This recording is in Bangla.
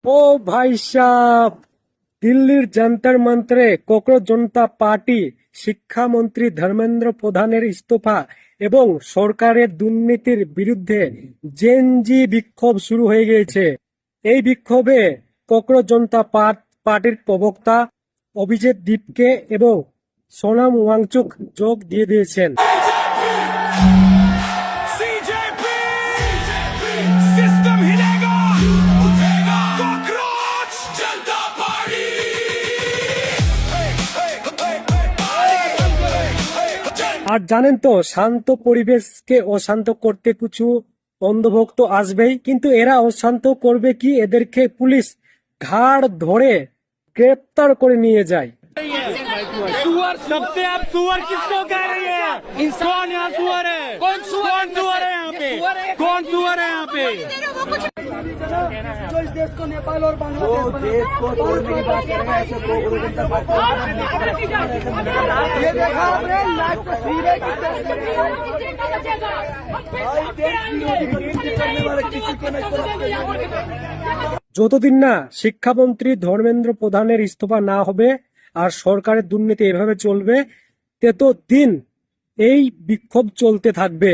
ও ভাই সাব, দিল্লির যন্তর মন্ত্রে ককরোচ জনতা পার্টি শিক্ষামন্ত্রী ধর্মেন্দ্র প্রধানের ইস্তফা এবং সরকারের দুর্নীতির বিরুদ্ধে জেনজি বিক্ষোভ শুরু হয়ে গিয়েছে। এই বিক্ষোভে ককরোচ জনতা পার্টির প্রবক্তা অভিজিৎ দীপকে এবং সোনাম ওয়াংচুক যোগ দিয়েছেন। सिस्टम हिलेगा, कॉकरोच जनता पार्टी। আর জানেন তো, শান্ত পরিবেশকে অশান্ত করতে কিছু অন্ধভক্ত আসবেই, কিন্তু এরা অশান্ত করবে কি? এদেরকে পুলিশ ঘাড় ধরে গ্রেপ্তার করে নিয়ে যায়। सुअर सबसे आप सुअर किसको कह रही है? कौन यहाँ सुअर है? कौन सुअर है यहाँ पे? कौन सुअर है यहाँ पे? जो इस देश को नेपाल और बांग्लादेश देश को तोड़ने की बात कर रहे हैं, ऐसे लोग जनता पार्टी ये देखा आपने लाइव तस्वीरें भाई देश विरोधी करने वाले किसी को नहीं যতদিন না শিক্ষামন্ত্রী ধর্মেন্দ্র প্রধানের ইস্তফা না হবে আর সরকারের দুর্নীতি এভাবে চলবে, ততদিন এই বিক্ষোভ চলতে থাকবে।